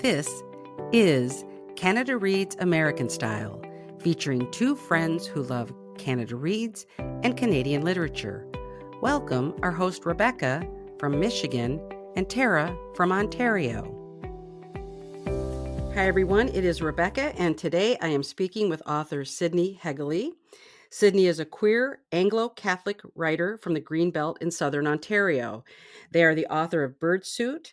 This is Canada Reads American Style, featuring two friends who love Canada Reads and Canadian literature. Welcome our host Rebecca from Michigan and Tara from Ontario. Hi everyone, it is Rebecca, and today I am speaking with author Sydney Hegele. Sydney is a queer Anglo-Catholic writer from the Greenbelt in Southern Ontario. They are the author of Birdsuit,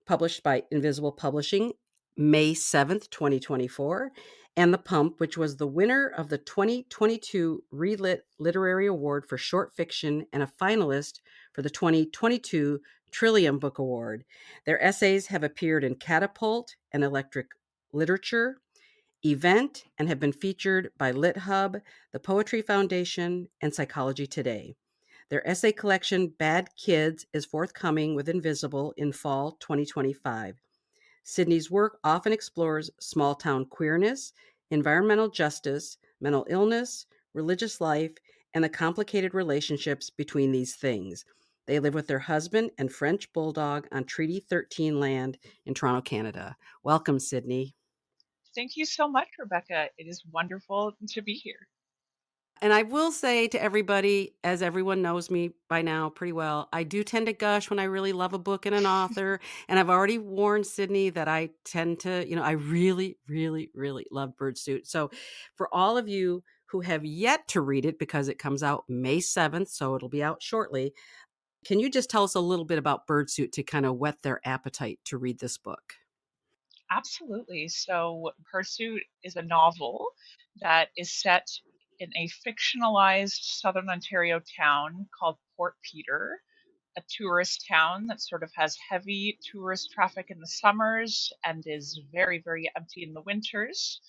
published by Invisible Publishing, May 7th, 2024, and The Pump, which was the winner of the 2022 ReLit Literary Award for short fiction and a finalist for the 2022 Trillium Book Award. Their essays have appeared in Catapult and Electric Literature, Event, and have been featured by Lithub, The Poetry Foundation, and Psychology Today. Their essay collection, Bad Kids, is forthcoming with Invisible in fall 2025. Sydney's work often explores small-town queerness, environmental justice, mental illness, religious life, and the complicated relationships between these things. They live with their husband and French Bulldog on Treaty 13 land in Toronto, Canada. Welcome, Sydney. Thank you so much, Rebecca. It is wonderful to be here. And I will say to everybody, as everyone knows me by now pretty well, I do tend to gush when I really love a book and an author. And I've already warned Sydney that I tend to, I really, really, really love Birdsuit. So for all of you who have yet to read it, because it comes out May 7th, so it'll be out shortly, can you just tell us a little bit about Birdsuit to kind of whet their appetite to read this book? Absolutely. So, Pursuit is a novel that is set in a fictionalized Southern Ontario town called Port Peter, a tourist town that sort of has heavy tourist traffic in the summers and is very, very empty in the winters.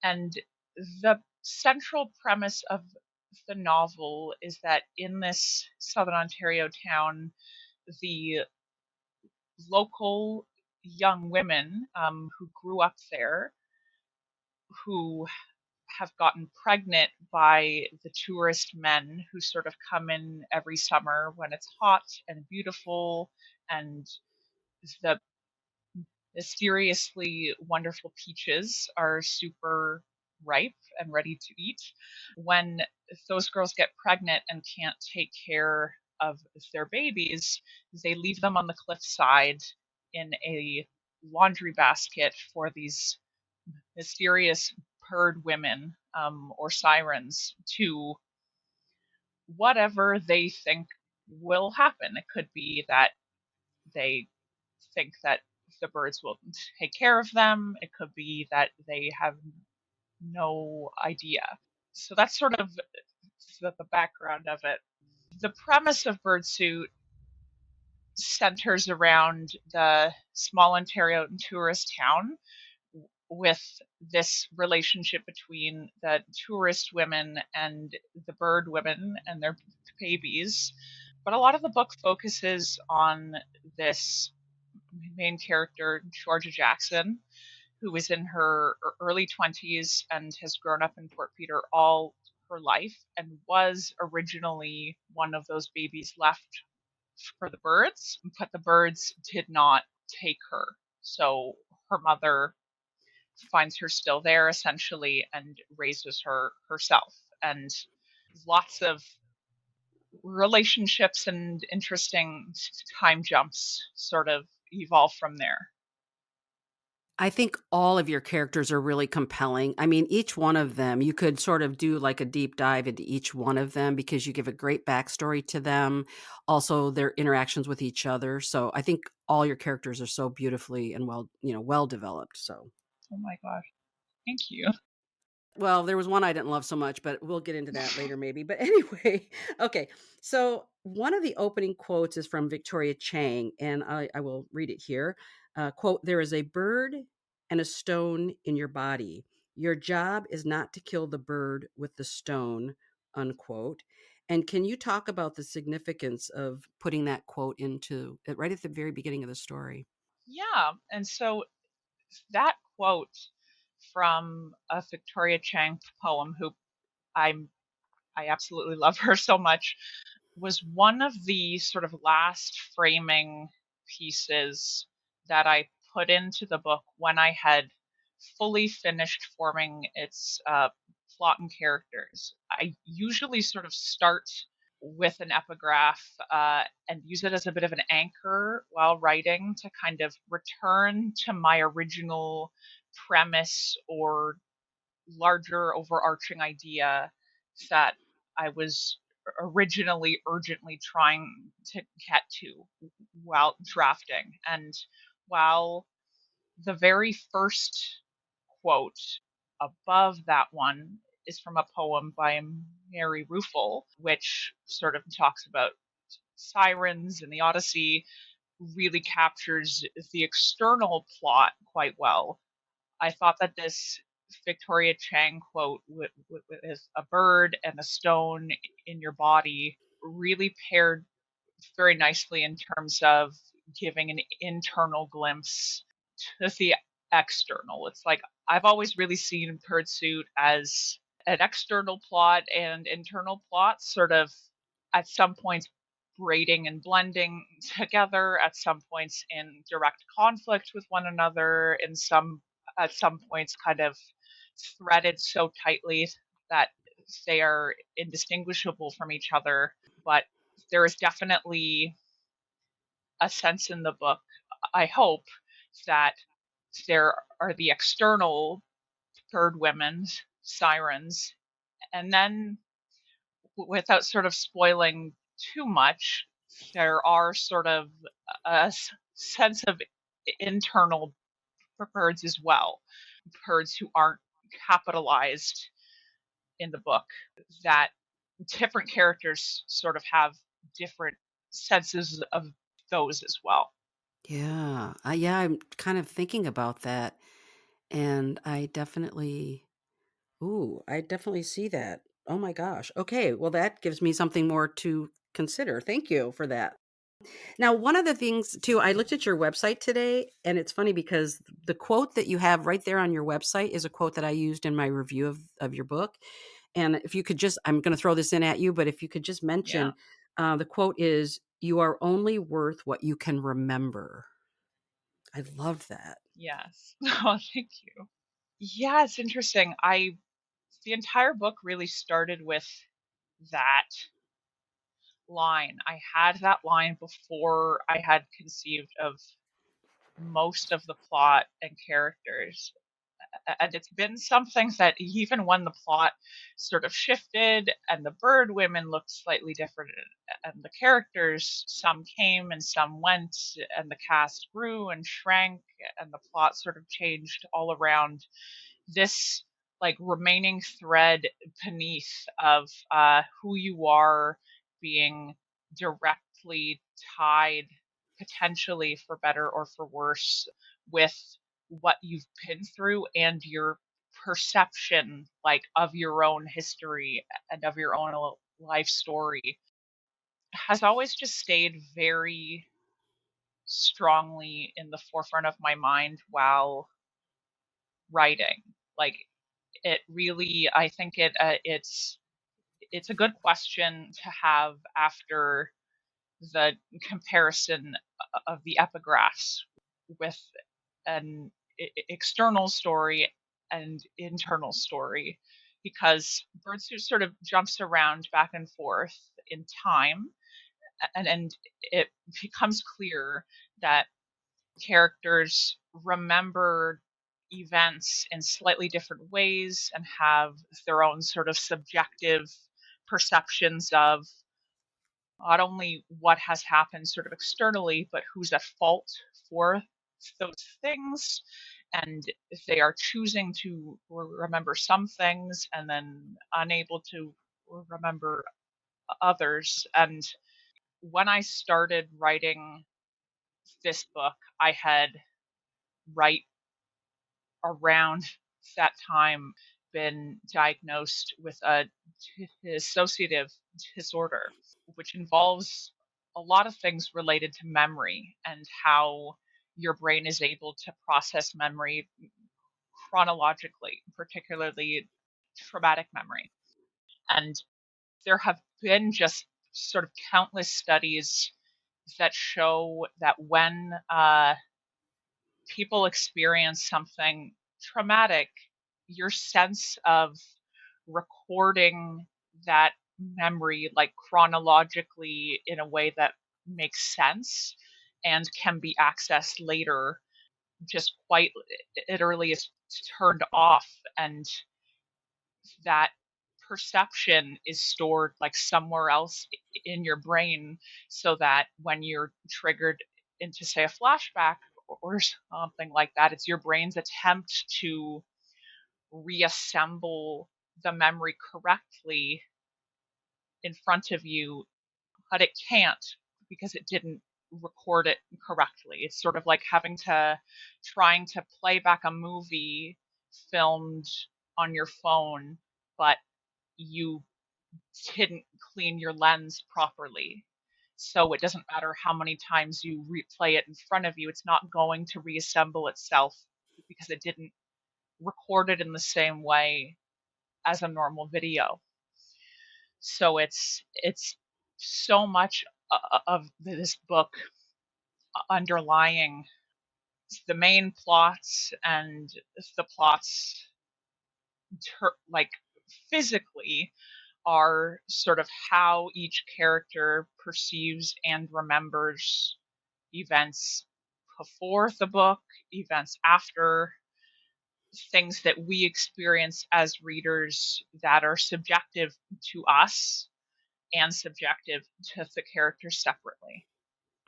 And the central premise of the novel is that in this Southern Ontario town, the local young women who grew up there, who have gotten pregnant by the tourist men who sort of come in every summer when it's hot and beautiful and the mysteriously wonderful peaches are super ripe and ready to eat. When those girls get pregnant and can't take care of their babies, they leave them on the cliffside in a laundry basket for these mysterious bird women or sirens to whatever they think will happen. It could be that they think that the birds will take care of them. It could be that they have no idea. So that's sort of the background of it. The premise of Birdsuit centers around the small Ontario tourist town with this relationship between the tourist women and the bird women and their babies. But a lot of the book focuses on this main character, Georgia Jackson, who is in her early 20s and has grown up in Port Peter all her life and was originally one of those babies left for the birds, but the birds did not take her. So her mother finds her still there essentially and raises her herself. And lots of relationships and interesting time jumps sort of evolve from there. I think all of your characters are really compelling. I mean, each one of them, you could sort of do like a deep dive into each one of them because you give a great backstory to them, also their interactions with each other. So I think all your characters are so beautifully and well developed. So, Oh my gosh. Thank you. well, there was one I didn't love so much, but we'll get into that later maybe. But anyway, okay. So one of the opening quotes is from Victoria Chang, and I will read it here. Quote, "There is a bird and a stone in your body. Your job is not to kill the bird with the stone," unquote. And can you talk about the significance of putting that quote into it right at the very beginning of the story? Yeah. And so that quote from a Victoria Chang poem, who I'm I absolutely love her so much, was one of the sort of last framing pieces that I put into the book when I had fully finished forming its plot and characters. I usually sort of start with an epigraph and use it as a bit of an anchor while writing to kind of return to my original premise or larger overarching idea that I was originally urgently trying to get to while drafting. And while the very first quote above that one is from a poem by Mary Ruefle, which sort of talks about sirens and the Odyssey, really captures the external plot quite well. I thought that this Victoria Chang quote with a bird and a stone in your body really paired very nicely in terms of giving an internal glimpse to the external. It's like I've always really seen Pursuit as an external plot and internal plot sort of at some points braiding and blending together, at some points in direct conflict with one another, in some at some points kind of threaded so tightly that they are indistinguishable from each other. But there is definitely a sense in the book, I hope, that there are the external bird women, sirens, and then without sort of spoiling too much, there are sort of a sense of internal birds as well, birds who aren't capitalized in the book, that different characters sort of have different senses of those as well. Yeah. Yeah, I'm kind of thinking about that, and I definitely see that. Oh my gosh. Okay, well, that gives me something more to consider. Thank you for that. Now, one of the things too, I looked at your website today, and it's funny because the quote that you have right there on your website is a quote that I used in my review of your book. And if you could just, I'm going to throw this in at you, but if you could just Yeah. mention, the quote is, "You are only worth what you can remember." I love that. Yes. Oh, thank you. Yeah, it's interesting. The entire book really started with that line. I had that line before I had conceived of most of the plot and characters. And it's been something that even when the plot sort of shifted and the bird women looked slightly different and the characters, some came and some went, and the cast grew and shrank and the plot sort of changed all around, this like remaining thread beneath of who you are being directly tied, potentially for better or for worse, with what you've been through and your perception like of your own history and of your own life story has always just stayed very strongly in the forefront of my mind while writing. Like it really, I think it's a good question to have after the comparison of the epigraphs with an external story and internal story, because Birdsuit sort of jumps around back and forth in time, and it becomes clear that characters remember events in slightly different ways and have their own sort of subjective perceptions of not only what has happened sort of externally, but who's at fault for those things. And if they are choosing to remember some things and then unable to remember others. And when I started writing this book, I had right around that time been diagnosed with a dissociative disorder, which involves a lot of things related to memory and how your brain is able to process memory chronologically, particularly traumatic memory. And there have been just sort of countless studies that show that when people experience something traumatic, your sense of recording that memory like chronologically in a way that makes sense and can be accessed later just quite literally is turned off, and that perception is stored like somewhere else in your brain, so that when you're triggered into say a flashback or something like that, it's your brain's attempt to reassemble the memory correctly in front of you, but it can't because it didn't record it correctly. It's sort of like trying to play back a movie filmed on your phone, but you didn't clean your lens properly. So it doesn't matter how many times you replay it in front of you, it's not going to reassemble itself because it didn't record it in the same way as a normal video. So it's so much of this book underlying the main plots and the plots like physically are sort of how each character perceives and remembers events before the book, events after, things that we experience as readers that are subjective to us and subjective to the characters separately.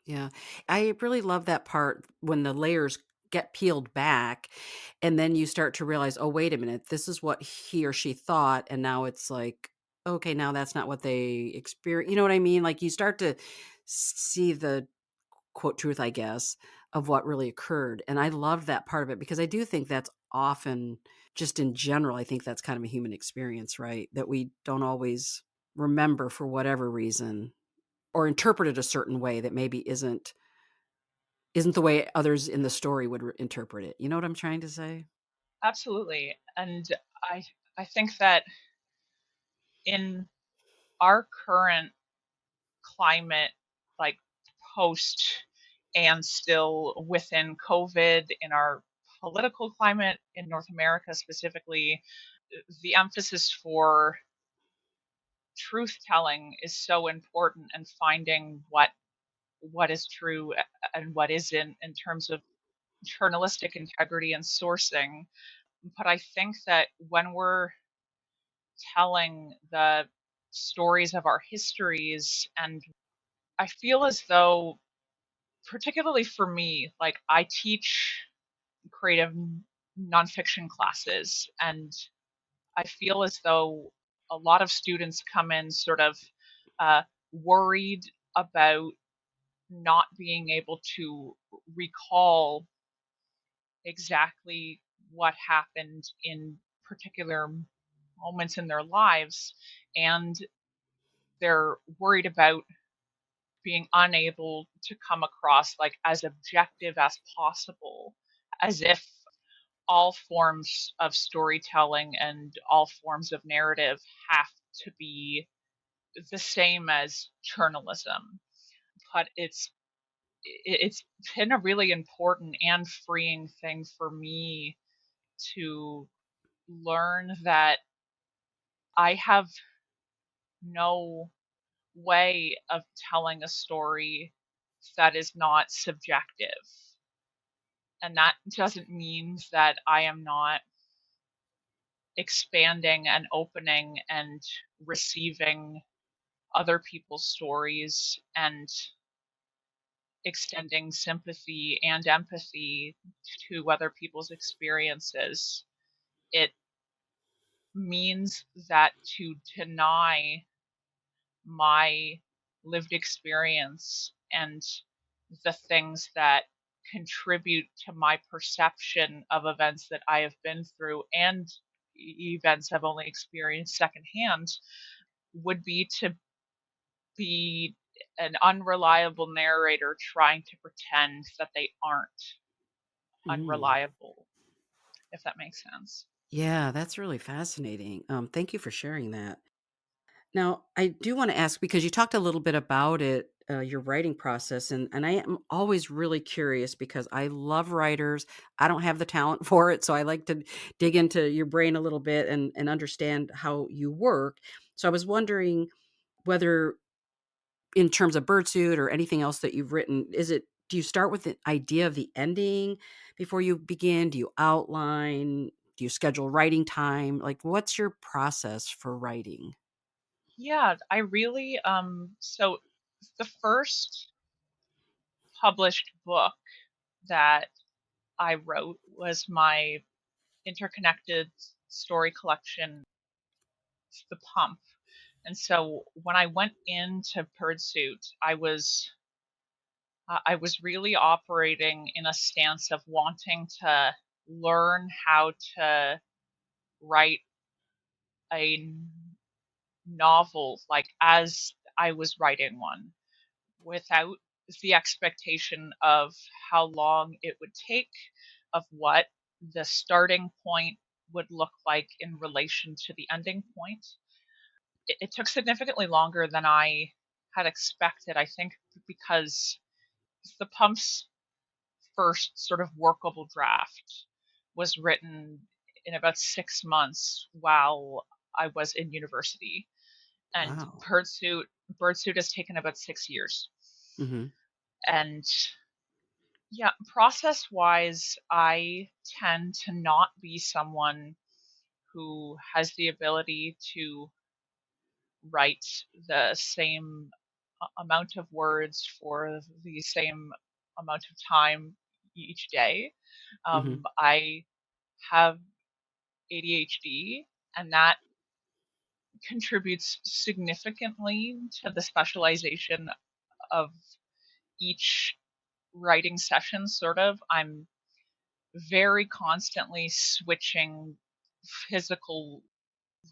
Yeah. I really love that part when the layers get peeled back and then you start to realize, "Oh, wait a minute. This is what he or she thought." And now it's like, okay, now that's not what they experience. You know what I mean? Like you start to see the quote truth, I guess, of what really occurred. And I love that part of it because I do think that's often just in general, I think that's kind of a human experience, right? That we don't always remember for whatever reason or interpret it a certain way that maybe isn't the way others in the story would interpret it. You know what I'm trying to say? Absolutely. And I I think that in our current climate, like post and still within COVID, in our political climate in North America specifically, the emphasis for truth telling is so important, and finding what is true and what isn't in terms of journalistic integrity and sourcing. But I think that when we're telling the stories of our histories, and I feel as though, particularly for me, like I teach creative nonfiction classes, and I feel as though a lot of students come in sort of worried about not being able to recall exactly what happened in particular moments in their lives, and they're worried about being unable to come across like as objective as possible, as if all forms of storytelling and all forms of narrative have to be the same as journalism. But it's been a really important and freeing thing for me to learn that I have no way of telling a story that is not subjective. And that doesn't mean that I am not expanding and opening and receiving other people's stories and extending sympathy and empathy to other people's experiences. It means that to deny my lived experience and the things that contribute to my perception of events that I have been through and events I've only experienced secondhand would be to be an unreliable narrator trying to pretend that they aren't Mm. unreliable, if that makes sense. Yeah, that's really fascinating. Thank you for sharing that. Now, I do want to ask because you talked a little bit about it your writing process, and I am always really curious because I love writers. I don't have the talent for it, so I like to dig into your brain a little bit and understand how you work. So I was wondering whether, in terms of Birdsuit or anything else that you've written, do you start with the idea of the ending before you begin? Do you outline? Do you schedule writing time? Like, what's your process for writing? Yeah, I really so the first published book that I wrote was my interconnected story collection, The Pump. And so when I went into Birdsuit, I was really operating in a stance of wanting to learn how to write a novel like as I was writing one without the expectation of how long it would take, of what the starting point would look like in relation to the ending point. It took significantly longer than I had expected, I think, because the pump's first sort of workable draft was written in about 6 months while I was in university. And Wow. Birdsuit has taken about 6 years. Mhm. And yeah, process wise, I tend to not be someone who has the ability to write the same amount of words for the same amount of time each day. Mhm. I have ADHD, and that contributes significantly to the specialization of each writing session, sort of. I'm very constantly switching physical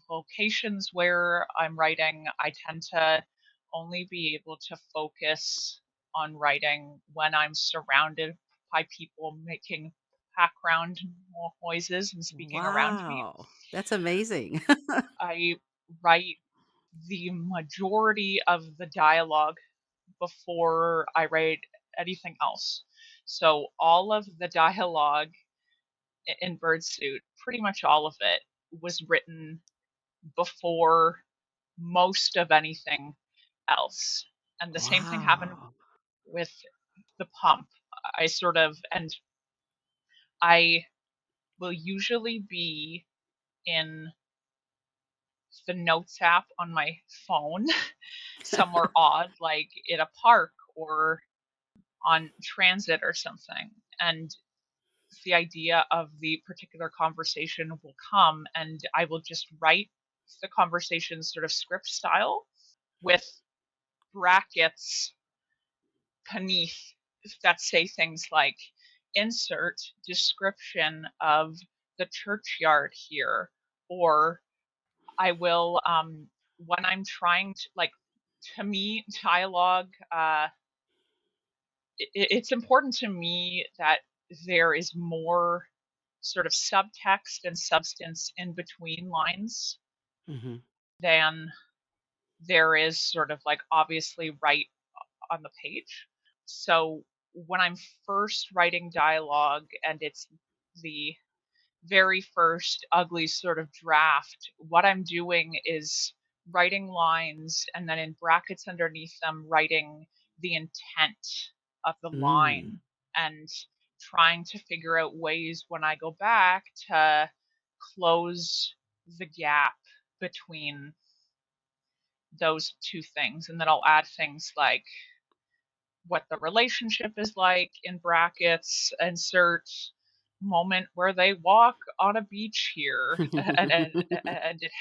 locations where I'm writing. I tend to only be able to focus on writing when I'm surrounded by people making background noises and speaking around me. Wow. That's amazing. I write the majority of the dialogue before I write anything else. So all of the dialogue in Birdsuit, pretty much all of it, was written before most of anything else. And the same thing happened Wow. with the pump. I sort of, and I will usually be in the notes app on my phone somewhere odd, like in a park or on transit or something. And the idea of the particular conversation will come, and I will just write the conversation sort of script style with brackets beneath that say things like insert description of the churchyard here, or I will when I'm trying to, like, to me dialogue, it's important to me that there is more sort of subtext and substance in between lines Mhm. than there is sort of like obviously right on the page. So when I'm first writing dialogue and it's the very first ugly sort of draft, what I'm doing is writing lines and then in brackets underneath them, writing the intent of the Mm. line and trying to figure out ways when I go back to close the gap between those two things. And then I'll add things like what the relationship is like in brackets, insert moment where they walk on a beach here, and it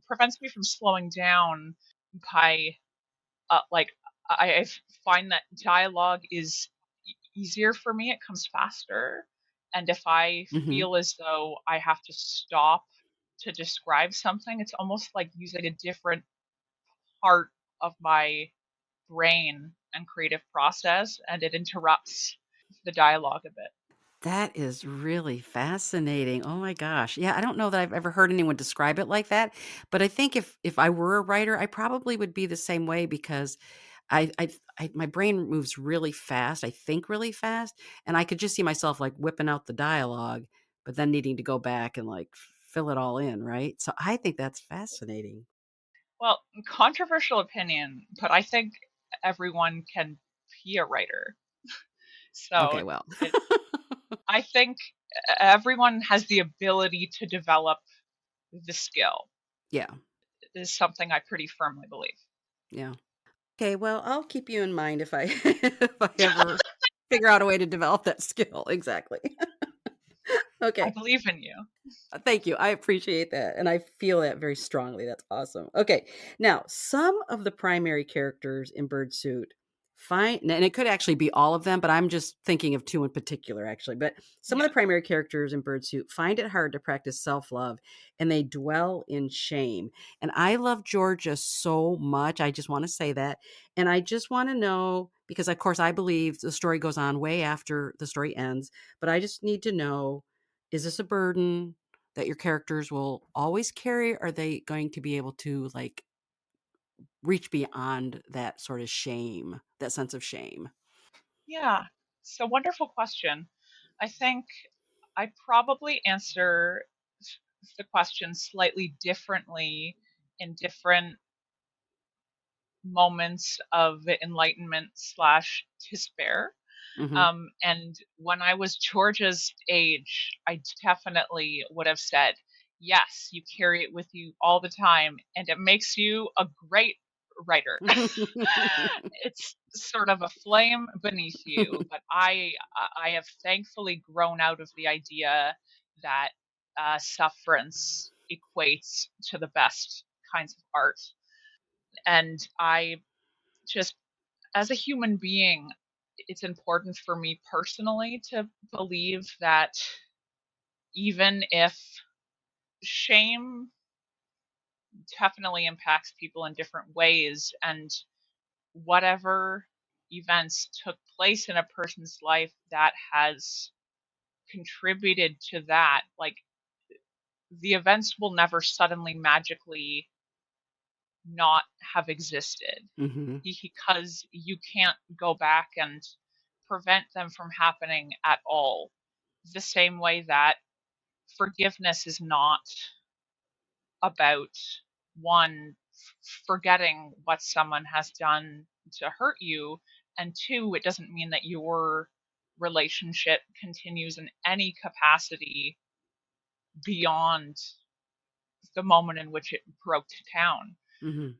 prevents me from slowing down by like I find that dialogue is easier for me. It comes faster, and if I Mhm. feel as though I have to stop to describe something, it's almost like using a different part of my brain and creative process, and it interrupts the dialogue a bit. That is really fascinating. Oh my gosh. Yeah, I don't know that I've ever heard anyone describe it like that, but I think if I were a writer, I probably would be the same way because my brain moves really fast. I think really fast, and I could just see myself like whipping out the dialogue, but then needing to go back and like fill it all in, right? So I think that's fascinating. Well, controversial opinion, but I think everyone can be a writer. So Okay, well. it, I think everyone has the ability to develop the skill, Yeah. is something I pretty firmly believe. Yeah. Okay, well, I'll keep you in mind if I if I ever figure out a way to develop that skill. Exactly. I Okay. believe in you. Thank you. I appreciate that. And I feel that very strongly. That's awesome. Okay. Now, some of the primary characters in Birdsuit find, and it could actually be all of them, but I'm just thinking of two in particular, actually. But some of Yeah. the primary characters in Birdsuit find it hard to practice self love and they dwell in shame. And I love Georgia so much. I just want to say that. And I just want to know, because of course I believe the story goes on way after the story ends, but I just need to know, is this a burden that your characters will always carry? Are they going to be able to like reach beyond that sort of shame, that sense of shame? Yeah. So wonderful question. I think I probably answer the question slightly differently in different moments of enlightenment slash despair. Mhm. And when I was Georgia's age, I definitely would have said, yes, you carry it with you all the time, and it makes you a great writer. It's sort of a flame beneath you, but I have thankfully grown out of the idea that sufferance equates to the best kinds of art. And I just, as a human being, it's important for me personally to believe that even if shame definitely impacts people in different ways, and whatever events took place in a person's life that has contributed to that, like the events will never suddenly magically not have existed Mhm. because you can't go back and prevent them from happening at all. The same way that forgiveness is not about one, forgetting what someone has done to hurt you, and two, it doesn't mean that your relationship continues in any capacity beyond the moment in which it broke to town. Mhm.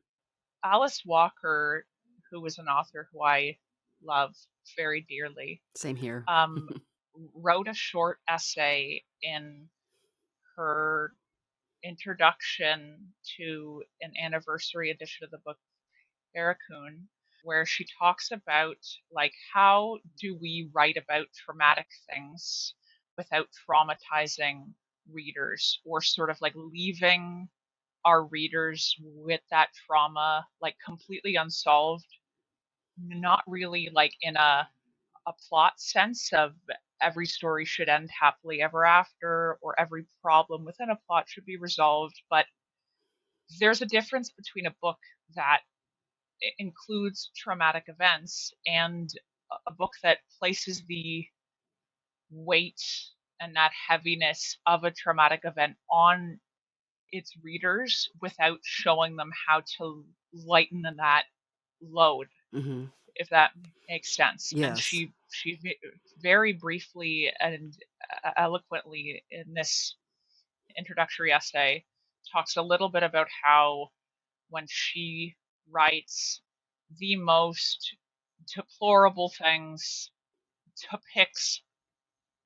Alice Walker, who was an author who I love very dearly, Same here. um, wrote a short essay in her introduction to an anniversary edition of the book Barracoon, where she talks about like how do we write about traumatic things without traumatizing readers, or sort of like leaving our readers with that trauma like completely unsolved, not really like in a plot sense of every story should end happily ever after or every problem within a plot should be resolved, but there's a difference between a book that includes traumatic events and a book that places the weight and that heaviness of a traumatic event on its readers without showing them how to lighten that load, Mhm. if that makes sense. And Yes. she very briefly and eloquently in this introductory essay talks a little bit about how when she writes the most deplorable things, depicts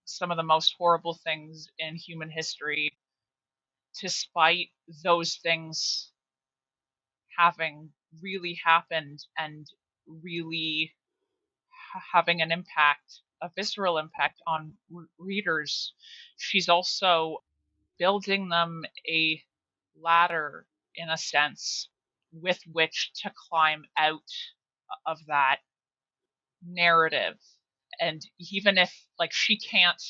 some of the most horrible things in human history, despite those things having really happened and really having an impact, a visceral impact on readers, she's also building them a ladder, in a sense, with which to climb out of that narrative. And even if like she can't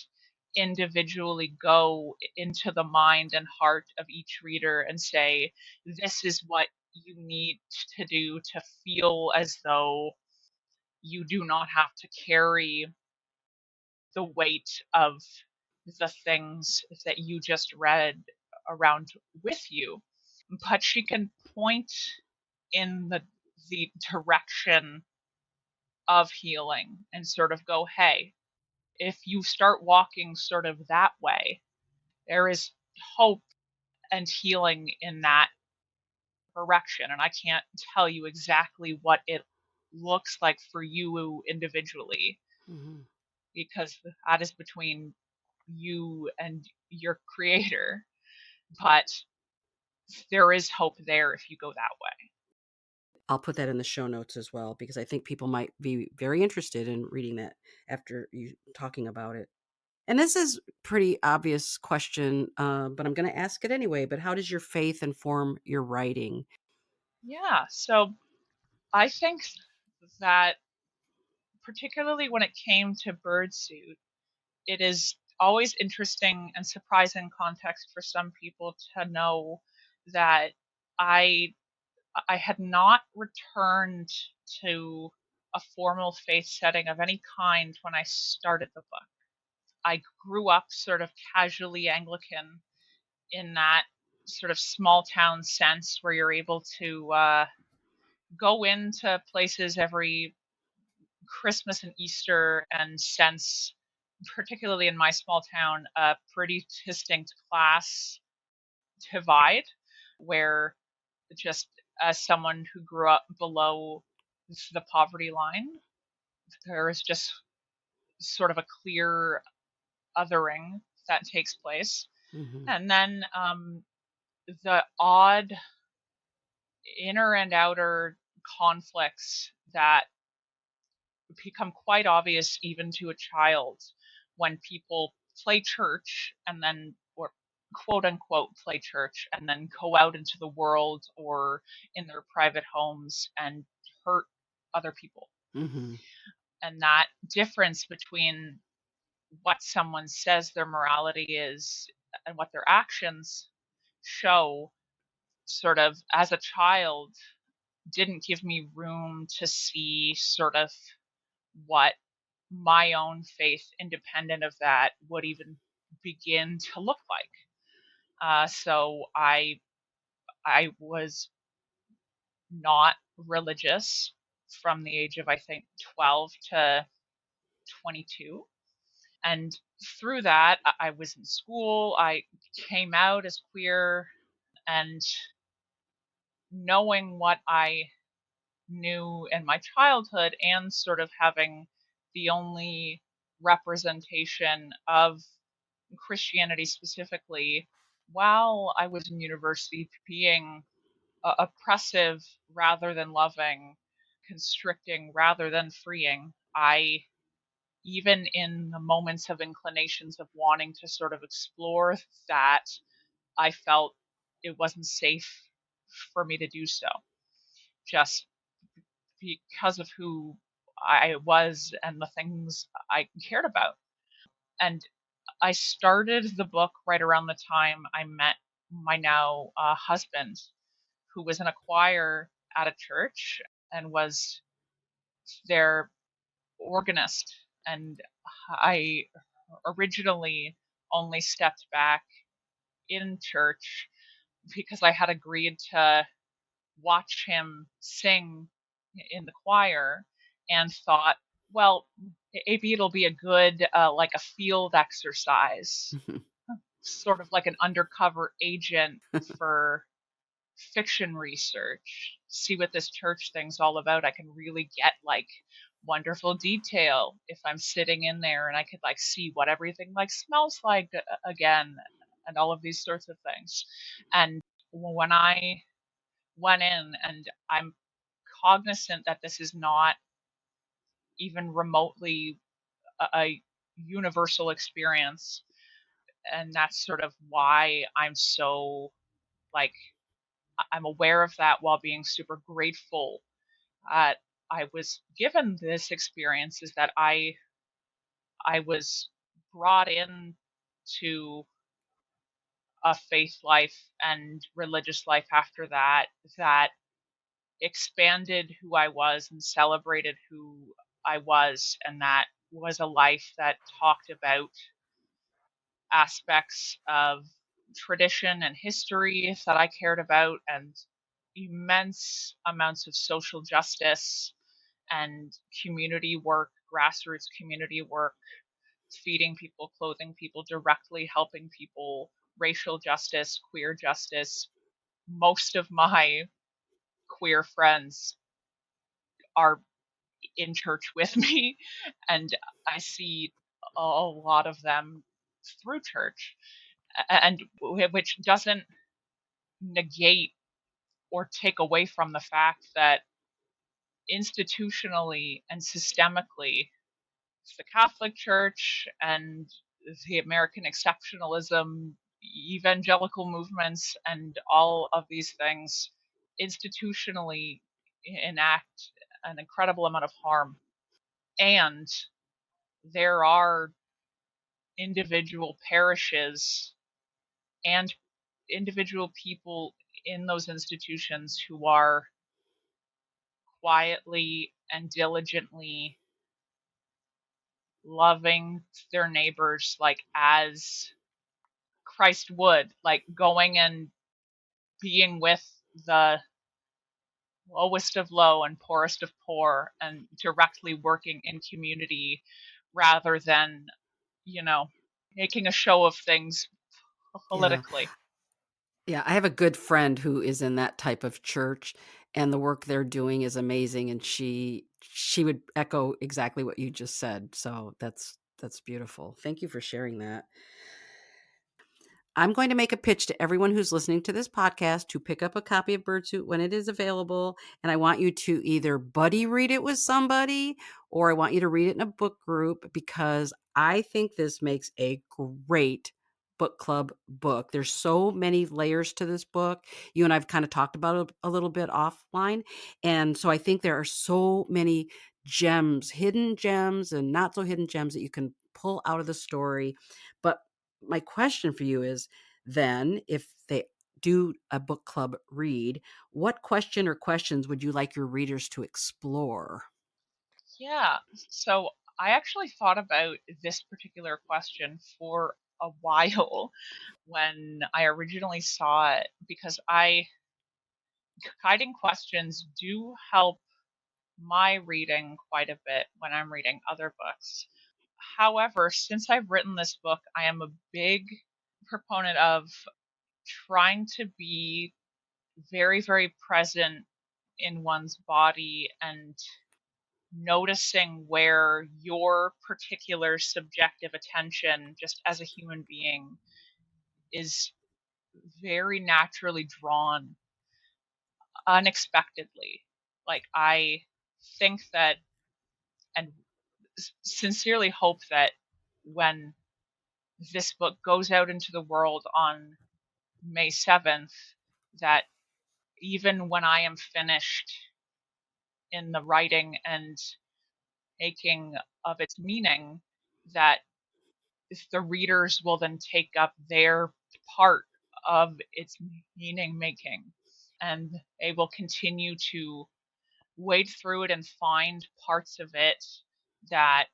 individually go into the mind and heart of each reader and say, this is what you need to do to feel as though you do not have to carry the weight of the things that you just read around with you. But she can point in the direction of healing and sort of go, hey, if you start walking sort of that way, there is hope and healing in that direction. And I can't tell you exactly what it looks like for you individually, Mhm. because that is between you and your creator. But there is hope there if you go that way. I'll put that in the show notes as well because I think people might be very interested in reading that after you talking about it. And this is pretty obvious question, but I'm going to ask it anyway. But how does your faith inform your writing? Yeah. So I think that particularly when it came to Birdsuit, it is always interesting and surprising context for some people to know that I I had not returned to a formal faith setting of any kind when I started the book. I grew up sort of casually Anglican in that sort of small town sense where you're able to go into places every Christmas and Easter and sense, particularly in my small town, a pretty distinct class divide where just as someone who grew up below the poverty line, there is just sort of a clear othering that takes place. Hmm. And then the odd inner and outer conflicts that become quite obvious even to a child when people play church and then, or quote unquote play church, and then go out into the world or in their private homes and hurt other people. Hmm. And that difference between what someone says their morality is and what their actions show, sort of as a child, didn't give me room to see sort of what my own faith, independent of that, would even begin to look like. So I was not religious from the age of, I think, 12 to 22. And through that, I was in school. I came out as queer, and knowing what I knew in my childhood and sort of having the only representation of Christianity specifically while I was in university being oppressive rather than loving, constricting rather than freeing. I, even in the moments of inclinations of wanting to sort of explore that, I felt it wasn't safe for me to do so, just because of who I was and the things I cared about. And I started the book right around the time I met my now husband, who was in a choir at a church and was their organist. And I originally only stepped back in church because I had agreed to watch him sing in the choir and thought, well, maybe it'll be a good, like a field exercise, sort of like an undercover agent for fiction research, see what this church thing's all about. I can really get like wonderful detail if I'm sitting in there, and I could like see what everything like smells like again, and all of these sorts of things. And when I went in, and I'm cognizant that this is not even remotely a universal experience, and that's sort of why I'm so like I'm aware of that while being super grateful that I was given this experience, is that I was brought in to a faith life and religious life after that, that expanded who I was and celebrated who I was. And that was a life that talked about aspects of tradition and history that I cared about, and immense amounts of social justice and community work, grassroots community work, feeding people, clothing people, directly helping people, racial justice, queer justice. Most of my queer friends are in church with me, and I see a lot of them through church, and which doesn't negate or take away from the fact that institutionally and systemically, the Catholic Church and the American exceptionalism, evangelical movements, and all of these things institutionally enact an incredible amount of harm. And there are individual parishes and individual people in those institutions who are quietly and diligently loving their neighbors like as Christ would, like going and being with the lowest of low and poorest of poor and directly working in community rather than, you know, making a show of things Yeah. politically. Yeah, I have a good friend who is in that type of church, and the work they're doing is amazing, and she would echo exactly what you just said. So that's beautiful. Thank you for sharing that. I'm going to make a pitch to everyone who's listening to this podcast to pick up a copy of Birdsuit when it is available. And I want you to either buddy read it with somebody or I want you to read it in a book group because I think this makes a great book club book. There's so many layers to this book. You and I've kind of talked about it a little bit offline. And so I think there are so many gems, hidden gems and not so hidden gems that you can pull out of the story. But my question for you is then if they do a book club read, what question or questions would you like your readers to explore? Yeah. So I actually thought about this particular question for a while when I originally saw it because I guiding questions do help my reading quite a bit when I'm reading other books. However, since I've written this book, I am a big proponent of trying to be very, very present in one's body and noticing where your particular subjective attention, just as a human being, is very naturally drawn unexpectedly. Like, I think that and sincerely hope that when this book goes out into the world on May 7th, that even when I am finished in the writing and making of its meaning, that the readers will then take up their part of its meaning making and they will continue to wade through it and find parts of it that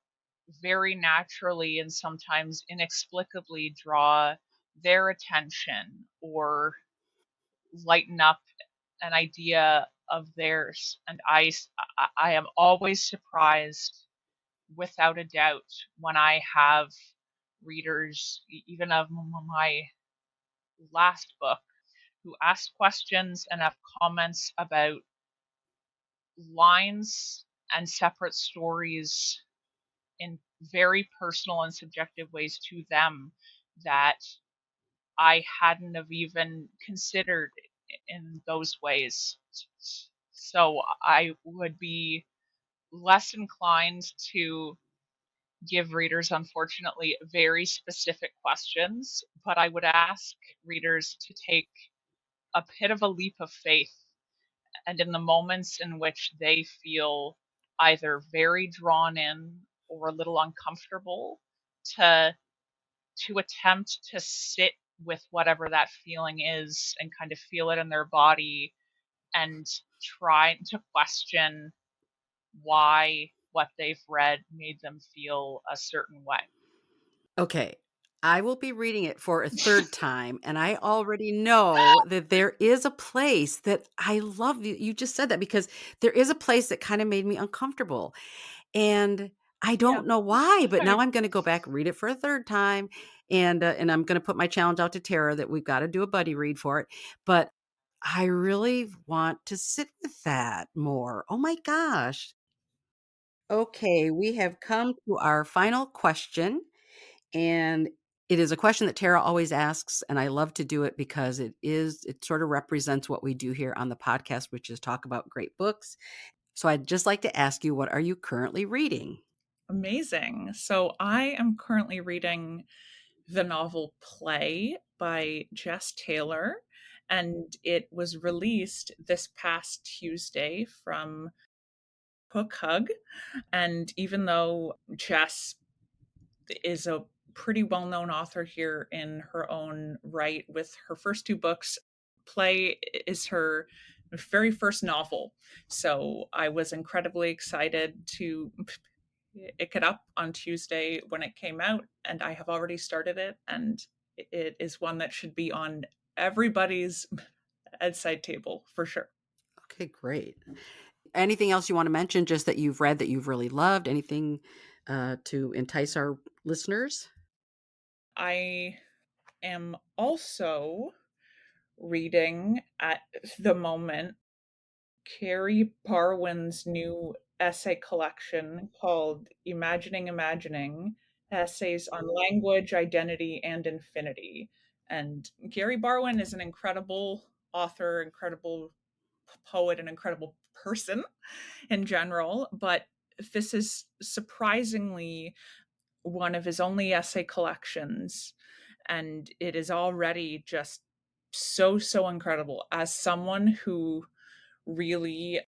very naturally and sometimes inexplicably draw their attention or lighten up an idea of theirs. And I am always surprised, without a doubt, when I have readers, even of my last book, who ask questions and have comments about lines and separate stories in very personal and subjective ways to them that I hadn't have even considered in those ways. So I would be less inclined to give readers, unfortunately, very specific questions, but I would ask readers to take a bit of a leap of faith. And in the moments in which they feel either very drawn in or a little uncomfortable, to attempt to sit with whatever that feeling is and kind of feel it in their body and trying to question why what they've read made them feel a certain way. Okay. I will be reading it for a third time, and I already know that there is a place that I love. You just said that because there is a place that kind of made me uncomfortable. And I Yeah. don't know why, but Okay. now I'm gonna go back, read it for a third time, and I'm gonna put my challenge out to Tara that we've gotta do a buddy read for it, but I really want to sit with that more. Oh my gosh. Okay, we have come to our final question, and it is a question that Tara always asks, and I love to do it because it sort of represents what we do here on the podcast, which is talk about great books. So I'd just like to ask you, what are you currently reading? Amazing. So I am currently reading the novel Play by Jess Taylor, and it was released this past Tuesday from Hook Hug. And even though Jess is a pretty well known author here in her own right with her first two books, Play is her very first novel. So I was incredibly excited to pick it up on Tuesday when it came out, and I have already started it, and it is one that should be on everybody's bedside table for sure. Okay, great. Anything else you want to mention, just that you've read that you've really loved? Anything to entice our listeners? I am also reading at the moment Carrie Barwin's new essay collection called Imagining Essays on Language, Identity, and Infinity. And Gary Barwin is an incredible author, incredible poet, an incredible person in general. But this is surprisingly one of his only essay collections. And it is already just so incredible. As someone who really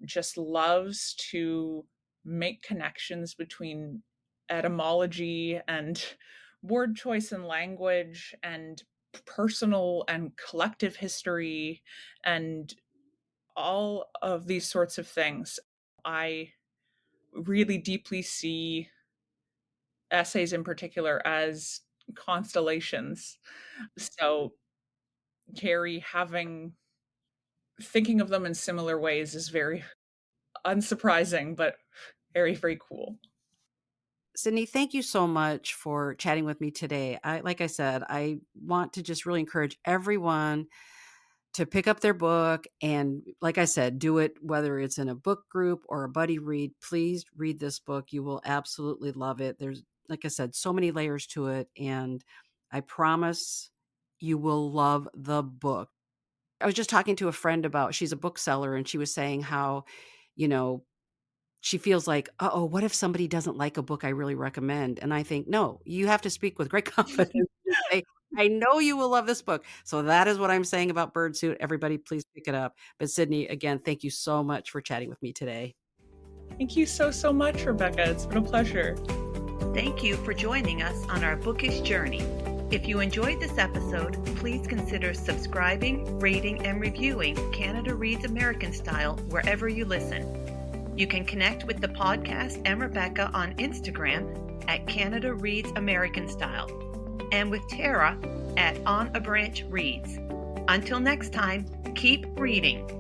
just loves to make connections between etymology and word choice and language and personal and collective history and all of these sorts of things. I really deeply see essays in particular as constellations. So Carrie thinking of them in similar ways is very unsurprising, but very cool. Sydney, thank you so much for chatting with me today. Like I said, I want to just really encourage everyone to pick up their book and, like I said, do it whether it's in a book group or a buddy read. Please read this book. You will absolutely love it. There's, like I said, so many layers to it, and I promise you will love the book. I was just talking to a friend about, she's a bookseller, and she was saying how, you know, she feels like, "Uh-oh, what if somebody doesn't like a book I really recommend?" And I think, "No, you have to speak with great confidence and say, 'I know you will love this book.'" So that is what I'm saying about Birdsuit. Everybody, please pick it up. But Sydney, again, thank you so much for chatting with me today. Thank you so much, Rebecca. It's been a pleasure. Thank you for joining us on our bookish journey. If you enjoyed this episode, please consider subscribing, rating, and reviewing Canada Reads American Style wherever you listen. You can connect with the podcast and Rebecca on Instagram at Canada Reads American Style and with Tara at On a Branch Reads. Until next time, keep reading.